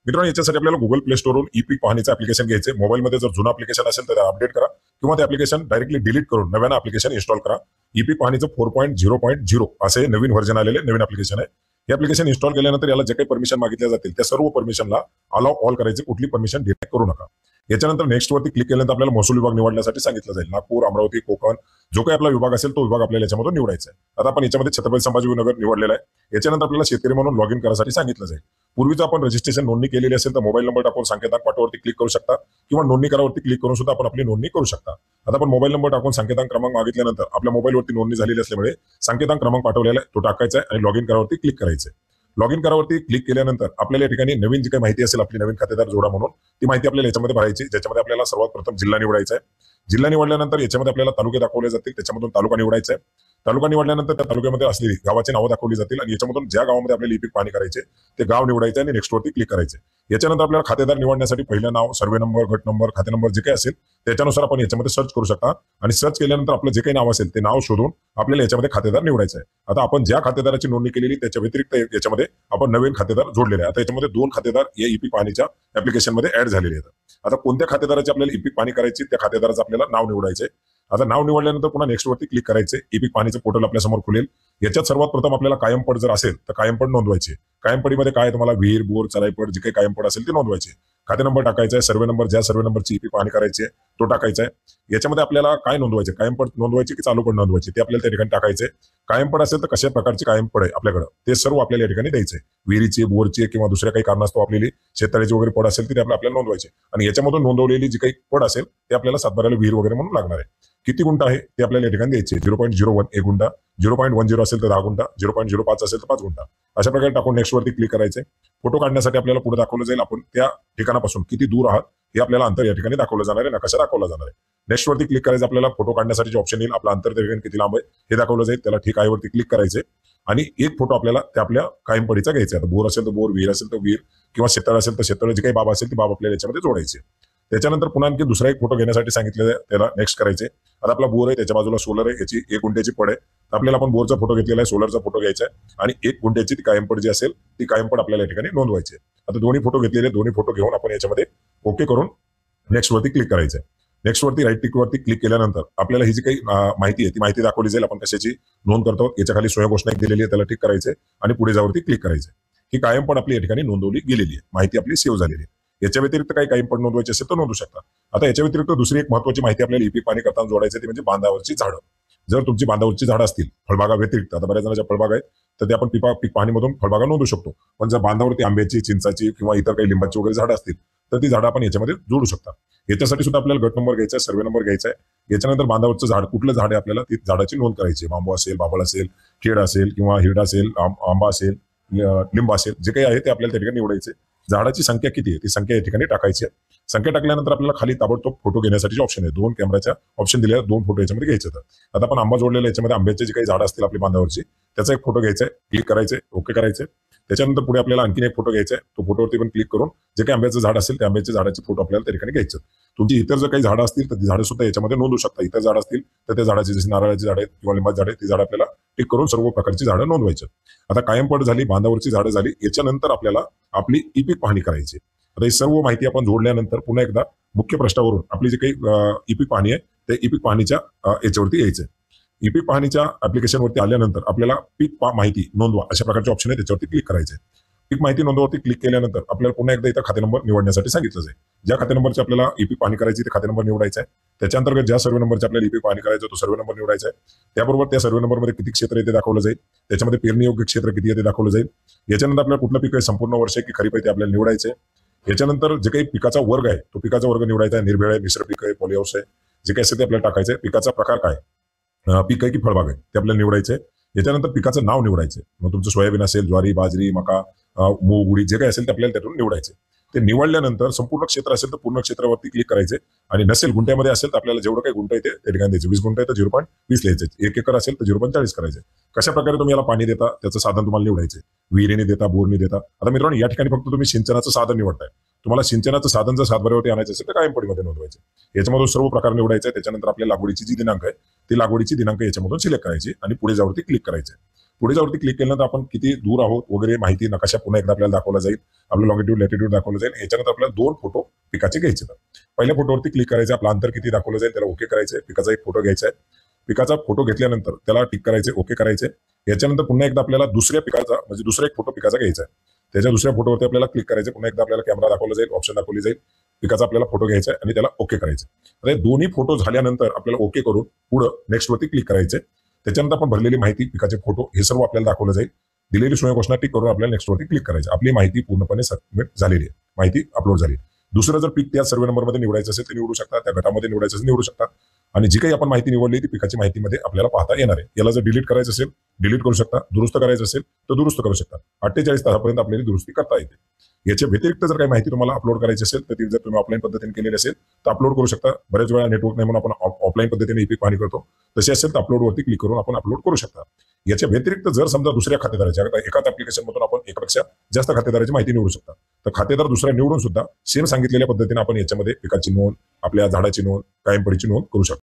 मित्रांनो याच्यासाठी आपल्याला गुगल प्ले स्टोरवरून ई पीक पाहणीचं ऍप्लिकेशन घ्यायचे. मोबाईलमध्ये जर जुनं ऍप्लिकेशन असेल तर अपडेट करा किंवा ते ऍप्लिकेशन डायरेक्टली डिलीट करून नव्यानं ऍप्लिकेशन इन्स्टॉल करा. ई पीक पाहणीचं 4.0.0 असे नवीन व्हर्जन आलेले नवीन ऍप्लिकेशन आहे. हे ऍप्लिकेशन इन्स्टॉल केल्यानंतर याला जे काही परमिशन मागितल्या जातील त्या सर्व परमिशनला अलाउ ऑल करायचे, कुठली परमिशन डिलीट करू नका. याच्यानंतर नेक्स्ट वरती क्लिक केल्यानंतर आपल्याला महसूल विभाग निवडण्यासाठी सांगितलं जाईल. नागपूर, अमरावती, कोकण जो काही आपला विभाग असेल तो विभाग आपल्याला याच्यामधून निवडायचा आहे. आता आपण याच्यामध्ये छत्रपती संभाजीनगर निवडलेला आहे. याच्यानंतर आपल्याला शेतकरी म्हणून लॉग इन करायसाठी सांगितलं जाईल. पूर्वीच आपण रजिस्ट्रेशन नोंदणी केलेली असेल तर मोबाईल नंबर टाकून संकेतांक पाठवरती क्लिक करू शकता किंवा नोंदणी करावरती क्लिक करून सुद्धा आपण आपली नोंदणी करू शकता. आता आपण मोबाईल नंबर टाकून संकेतांक क्रमांक मागितल्यानंतर आपल्या मोबाईलवरती नोंदणी झालेली असल्यामुळे संकेतांक क्रमांक पाठवलेला आहे तो टाकायचा आहे आणि लॉग इन करावरती क्लिक करायचं आहे. लॉग इन करावरती क्लिक केल्यानंतर आपल्याला या ठिकाणी नवीन जी काही माहिती असेल आपली नवीन खातेदार जोडा म्हणून ती माहिती आपल्याला याच्यामध्ये भरायची, ज्याच्यामध्ये आपल्याला सर्वात प्रथम जिल्हा निवडायचा आहे. जिल्हा निवडल्यानंतर याच्यामध्ये आपल्याला तालुके दाखवले जातील, त्याच्यामधून तालुका निवडायचा आहे. तालुका निवडल्यानंतर त्या तालुक्यामध्ये असलेली गावाची नावं दाखवली जातील आणि याच्यामधून ज्या गावामध्ये आपल्याला ई पीक पाहणी करायचे ते गाव निवडायचे आणि नेक्स्ट वरती क्लिक करायचे. याच्यानंतर आपल्याला खातेदार निवडण्यासाठी पहिलं नाव, सर्वे नंबर, गट नंबर, खाते नंबर जे काही असेल त्याच्यानुसार आपण याच्यामध्ये सर्च करू शकता आणि सर्च केल्यानंतर आपलं जे काही नाव असेल ते नाव शोधून आपल्याला याच्यामध्ये खातेदार निवडायचं आहे. आता आपण ज्या खातेदाराची नोंदणी केलेली त्याच्या व्यतिरिक्त याच्यामध्ये आपण नवीन खातेदार जोडलेले आहे. आता याच्यामध्ये 2 खातेदार या ई पीक पाहणीच्या ऍप्लिकेशनमध्ये ऍड झालेले आहेत. आता कोणत्या खातेदाराची आपल्याला ई पीक पाहणी करायची त्या खातेदाराचं आपल्याला नाव निवडायचंय. आता नाव निवडल्यानंतर पुन्हा नेक्स्ट वरती क्लिक करायचे. ई पीक पाहणीचं पोर्टल आपल्या समोर खुलेल. याच्यात सर्वात प्रथम आपल्याला कायमपड जर असेल तर कायमपड नोंदवायचे. कायमपडीमध्ये काय तुम्हाला विहीर, बोर, चराईपड जे काही कायमपड असेल ते नोंदवायचे. खाते नंबर टाकायचा आहे, सर्वे नंबर ज्या सर्वे नंबरची ई पीक पाहणी करायची आहे तो टाकायचा आहे. याच्यामध्ये आपल्याला काय नोंदवायचे, कायमपड नोंदवायचे की चालूपड नोंदवायचे ते आपल्याला त्या ठिकाणी टाकायचे. कायमपड असेल तर कशा प्रकारची कायमपड आहे आपल्याकडे ते सर्व आपल्याला या ठिकाणी द्यायचे. विहिरीचे, बोरचे किंवा दुसऱ्या काही कारणास्तव आपली शेततळ्याची वगैरे पड असेल ते आपल्याला नोंदवायचे आणि याच्यामधून नोंदवलेली जी काही पड असेल ते आपल्याला सातबाऱ्याला विहीर वगैरे म्हणून लागणार आहे. किती गुंठा आहे ते आपल्याला या ठिकाणी द्यायचे. 0.01 1 गुंठा, 0.10 असेल तर 10 गुंठा, 0.05 असेल तर 5 गुंठा. अशा प्रकारे टाकून नेक्स्ट वरती क्लिक करायचे. फोटो काढण्यासाठी आपल्याला पुढे दाखवलं जाईल आपण त्या ठिकाणापासून किती दूर आहात हे आपल्याला अंतर या ठिकाणी दाखवलं जाणार आहे, नकाशा दाखवला जाणार आहे. नेक्स्ट वरती क्लिक करायचं. आपल्याला फोटो काढण्यासाठी जे ऑप्शन येईल आपलं अंतर त्या ठिकाणी किती लांब आहे हे दाखवलं जाईल. त्याला ठीक आहे वरती क्लिक करायचे आणि एक फोटो आपल्याला त्या आपल्या कायमपडीचा घ्यायचा. आता बोर असेल तर बोर, विहीर असेल तर विहीर किंवा शेततळ असेल तर शेततळ, जे काही बाब असेल ती बाब आपल्याला याच्यामध्ये जोडायचे. त्याच्यानंतर पुन्हा आणखी दुसरा एक फोटो घेण्यासाठी सांगितलेलं आहे, त्याला नेक्स्ट करायचे. आता आपला बोर आहे, त्याच्या बाजूला सोलर आहे, याची 1 गुंठ्याची पड आहे. तर आपल्याला आपण बोरचा फोटो घेतलेला आहे, सोलरचा फोटो घ्यायचा आहे आणि 1 गुंठ्याची ती कायमपड जी असेल ती कायमपड आपल्याला या ठिकाणी नोंदवायची आहे. आता दोन्ही फोटो घेतलेले, दोन्ही फोटो घेऊन आपण याच्यामध्ये ओके करून नेक्स्ट वरती क्लिक करायचं आहे. नेक्स्ट वरती राईट टिक वरती क्लिक केल्यानंतर आपल्याला ही जी काही माहिती आहे ती माहिती दाखवली जाईल. आपण कशाची नोंद करतो याच्या खाली स्वयं घोषणा दिलेली आहे, त्याला टिक करायचे आणि पुढे जावरती क्लिक करायचे. ही कायमपड आपली या ठिकाणी नोंदवली गेलेली आहे, माहिती आपली सेव्ह झालेली आहे. याच्या व्यतिरिक्त काही कायमपड नोंदवायची असेल तर नोंदवू शकता. आता याच्या व्यतिरिक्त दुसरी एक महत्त्वाची माहिती आपल्याला ई पीक पाहणी करताना जोडायची ती म्हणजे बांधावरची झाडं. जर तुमची बांधावरची झाडं असतील फळबागा व्यतिरिक्त, आता बऱ्याच जणांच्या फळबाग आहेत तर ते आपण पीक पाहणीमधून फळबागा नोंदवू शकतो. पण जर बांधावरती आंब्याची, चिंचाची किंवा इतर काही लिंबाची वगैरे झाडं असतील तर ती झाडं आपण याच्यामध्ये जोडू शकता. याच्यासाठी सुद्धा आपल्याला गट नंबर घ्यायचा आहे, सर्वे नंबर घ्यायचा आहे. याच्यानंतर बांधावरचं झाड कुठलं झाड आहे आपल्याला ती झाडाची नोंद करायची. बांबू असेल, बाबळ असेल, खेड असेल किंवा हिरडा असेल, आंबा असेल, लिंब असेल, जे काही आहे ते आपल्याला त्या ठिकाणी निवडायचे. झाडाची संख्या किती आहे ती संख्या या ठिकाणी टाकायची आहे. संख्या टाकल्यानंतर आपल्याला खाली ताबडतोब फोटो घेण्यासाठी ऑप्शन आहे. 2 कॅमेराच्या ऑप्शन दिले, 2 फोटो याच्यामध्ये घ्यायचे आहेत. आता आपण आंबा जोडलेला याच्यामध्ये आंब्याचे जे काही झाडं असतील आपली बांधावरची त्याचा एक फोटो घ्यायचा आहे, क्लिक करायचे, ओके करायचे. त्याच्यानंतर पुढे आपल्याला आणखीन एक फोटो घ्यायचा आहे, तो फोटोवरती पण क्लिक करून जे काही आंब्याचं झाड असेल त्या आंब्याच्या झाडाचे फोटो आपल्याला त्या ठिकाणी घ्यायचे. तुमची इतर जर काही झाडं असतील तर ती झाडं सुद्धा याच्यामध्ये नोंदवू शकता. इतर झाडं असतील तर त्या झाडाची जशी नारळाची झाडं आहेत किंवा लिंबाची झाडं ती झाडं आपल्याला टिक करून सर्व प्रकारची झाडं नोंदवायची. आता कायमपड झाली, बांधावरची झाडं झाली. याच्यानंतर आपल्याला आपली ई पीक पाहणी करायची. आता ही सर्व माहिती आपण जोडल्यानंतर पुन्हा एकदा मुख्य पृष्ठावरून आपली जी काही ई पीक पाहणी आहे त्या ई पीक पाहणीच्या याच्यावरती यायचं. ई पीक पाहणीच्या ऍप्लिकेशनवरती आल्यानंतर आपल्याला पीक माहिती नोंदवा अशा प्रकारचे ऑप्शन आहे, त्याच्यावरती क्लिक करायचे. पीक माहिती नोंदवरती क्लिक केल्यानंतर आपल्याला पुन्हा एकदा इथं खाते नंबर निवडण्यासाठी सांगितलं जाईल. ज्या खाते नंबरची आपल्याला ई पीक पाहणी करायची ते खाते नंबर निवडायचा आहे. त्याच्या अंतर्गत ज्या सर्वे नंबरचे आपल्याला ई पीक पाहणी करायचं तो सर्वे नंबर निवडायचा आहे. त्याबरोबर त्या सर्वे नंबरमध्ये किती क्षेत्र आहे ते दाखवलं जाईल. त्याच्यामध्ये पेरणी योग्य क्षेत्र किती आहे ते दाखवलं जाईल. याच्यानंतर आपल्याला कुठलं पीक आहे, संपूर्ण वर्ष आहे की खरीप आहे ते आपल्याला निवडायचं आहे. याच्यानंतर जे काही पिकाचा वर्ग आहे तो पिकाचा वर्ग निवडायचा आहे. निर्भेळ आहे, मिश्र पीक आहे, पॉलीहाऊस आहे, जे काही असेल ते आपल्याला टाकायचं आहे. पिकाचा प्रकार काय, पीक आहे की फळबाग आहे ते आपल्याला निवडायचं आहे. याच्यानंतर पिकाचं नाव निवडायचं. मग तुमचं सोयाबीन असेल, ज्वारी, बाजरी, मका, मूग, उडीद जे काही असेल ते आपल्याला त्यातून निवडायचे. ते निवडल्यानंतर संपूर्ण क्षेत्र असेल तर पूर्ण क्षेत्रावरती क्लिक करायचे आणि नसेल गुंठ्यामध्ये असेल तर आपल्याला जेवढं काही गुंठा येते त्या ठिकाणी द्यायचे. 20 गुंठा आहे तर 0.20 लिहायचे. 1 एकर असेल तर 0.40 करायचे. कशा प्रकारे तुम्ही याला पाणी देता त्याचं साधन तुम्हाला निवडायचे. विहिरीने देता, बोरने देता. आता मित्रांनो या ठिकाणी फक्त तुम्ही सिंचनाचं साधन निवडताय. तुम्हाला सिंचनाचं साधन जर सातबाऱ्यावरती आणायचं असेल तर कायमपडीमध्ये नोंदवायचे. याच्यामधून सर्व प्रकार निवडायचे. त्याच्यानंतर आपल्या लागवडीची जी दिनांक आहे ती लागवडीची दिनांक याच्यामधून सिलेक्ट करायची आणि पुढे जावरती क्लिक करायचे. पुढे जावरती क्लिक केल्यानंतर आपण किती दूर आहोत वगैरे माहिती नकाशा पुन्हा एकदा आपल्याला दाखवला जाईल. आपलं लॉंगिट्यूड लॅटिट्यूड दाखवलं जाईल. याच्यानंतर आपल्याला 2 फोटो पिकाचे घ्यायचे. पहिल्या फोटोवरती क्लिक करायचं, आपलं अंतर किती दाखवलं जाईल त्याला ओके करायचंय. पिकाचा एक फोटो घ्यायचा आहे. पिकाचा फोटो घेतल्यानंतर त्याला टिक करायचे, ओके करायचे. याच्यानंतर पुन्हा एकदा आपल्याला दुसऱ्या पिकाचा म्हणजे दुसरा एक फोटो पिकाचा घ्यायचा आहे. त्याच्या दुसऱ्या फोटोवरती आपल्याला क्लिक करायचं. पुन्हा एकदा आपल्याला कॅमेरा दाखवला जाईल, ऑप्शन दाखवली जाईल. पिकाचा आपल्याला फोटो घ्यायचा आहे आणि त्याला ओके करायचं. तर हे दोन्ही फोटो झाल्यानंतर आपल्याला ओके करून पुढं नेक्स्ट वरती क्लिक करायचे. त्याच्यानंतर आपण भरलेली माहिती, पिकाचे फोटो हे सर्व आपल्याला दाखवलं जाईल. दिलेली सोय घोषणा टिक करून आपल्याला नेक्स्ट वरती क्लिक करायचं. आपली माहिती पूर्णपणे सबमिट झालेली आहे, माहिती अपलोड झाली. दुसरं जर पीक त्या सर्वे नंबरमध्ये निवडायचं असेल तर निवडू शकता, त्या गटामध्ये निवडायचं असेल निवडू शकता. आणि जी काही आपण माहिती निवडली ती पिकाची माहितीमध्ये आपल्याला पाहता येणार आहे. याला जर डिलीट करायचं असेल डिलीट करू शकता, दुरुस्त करायचं असेल तर दुरुस्त करू शकता. 48 तासापर्यंत आपल्याला दुरुस्ती करता येते. याच्या व्यतिरिक्त जर काही माहिती तुम्हाला अपलोड करायची असेल तर ती जर तुम्ही ऑफलाईन पद्धतीने केलेली असेल तर अपलोड करू शकता. बऱ्याच वेळा नेटवर्क नाही म्हणून आपण ऑफलाईन पद्धतीने ई-पीक पाहणी करतो. तशी असेल तर अपलोडवरती क्लिक करून आपण अपलोड करू शकता. याच्या व्यतिरिक्त जर समजा दुसऱ्या खातेदाराच्या एकाच ऍप्लिकेशन मधून आपण एकापेक्षा जास्त खातेदाराची माहिती निवडू शकता. तर खातेदार दुसरा निवडून सुद्धा सेम सांगितलेल्या पद्धतीने आपण याच्यामध्ये पिकाची नोंद, आपल्या झाडाची नोंद, कायम पडीची नोंद करू शकतो.